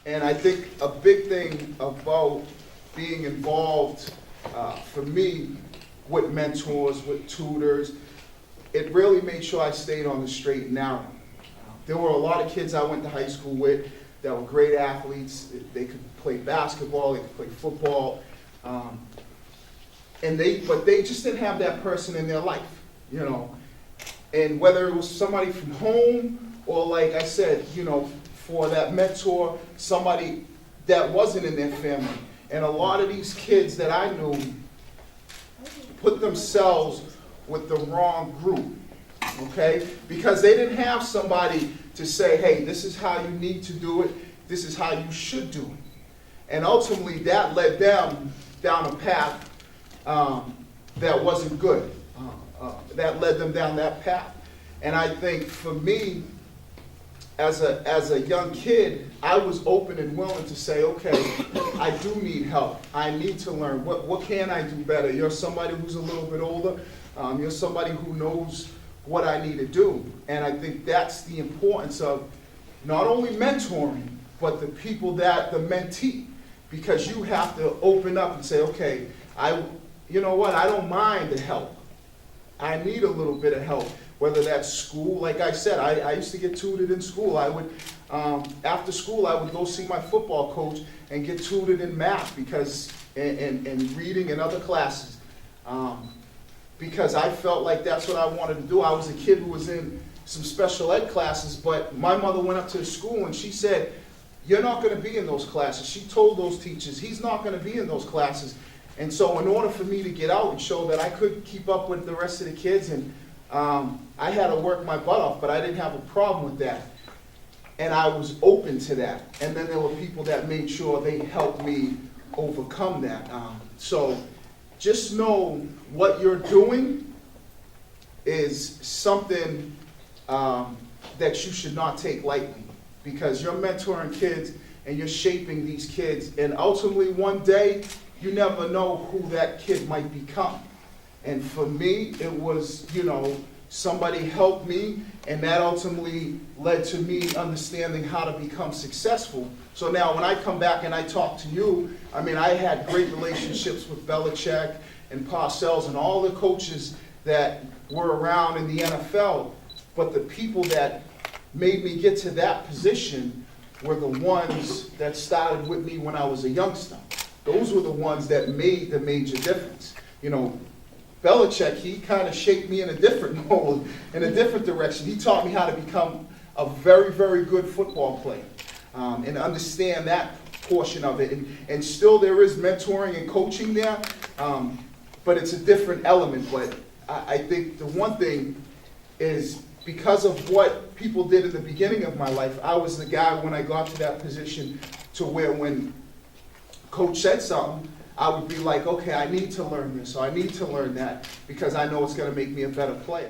And I think a big thing about being involved for me with mentors, with tutors, it really made sure I stayed on the straight and narrow. There were a lot of kids I went to high school with that were great athletes. They could play basketball, they could play football, but they just didn't have that person in their life, you know. And whether it was somebody from home or, like I said, you know, for that mentor, somebody that wasn't in their family. And a lot of these kids that I knew put themselves with the wrong group, okay? Because they didn't have somebody to say, hey, this is how you need to do it, this is how you should do it. And ultimately that led them down a path that wasn't good. That led them down that path. And I think for me, as a young kid, I was open and willing to say, okay, I do need help. I need to learn. What can I do better? You're somebody who's a little bit older. You're somebody who knows what I need to do. And I think that's the importance of not only mentoring, but the people that, the mentee, because you have to open up and say, okay, you know what, I don't mind the help. I need a little bit of help, whether that's school. Like I said, I used to get tutored in school. I would, after school, I would go see my football coach and get tutored in math because, and reading and other classes. Because I felt like that's what I wanted to do. I was a kid who was in some special ed classes, but my mother went up to the school and she said, you're not going to be in those classes. She told those teachers, he's not going to be in those classes. And so in order for me to get out and show that I could keep up with the rest of the kids, and I had to work my butt off, but I didn't have a problem with that. And I was open to that. And then there were people that made sure they helped me overcome that. So just know what you're doing is something that you should not take lightly, because you're mentoring kids and you're shaping these kids, and ultimately one day you never know who that kid might become. And for me, it was, you know, somebody helped me, and that ultimately led to me understanding how to become successful. So now when I come back and I talk to you, I mean, I had great relationships with Belichick and Parcells and all the coaches that were around in the NFL, but the people that made me get to that position were the ones that started with me when I was a youngster. Those were the ones that made the major difference. You know, Belichick, he kind of shaped me in a different mold, in a different direction. He taught me how to become a very, very good football player and understand that portion of it. And still there is mentoring and coaching there, but it's a different element. But I think the one thing is, because of what people did in the beginning of my life, I was the guy when I got to that position to where when coach said something, I would be like, okay, I need to learn this, or I need to learn that, because I know it's going to make me a better player.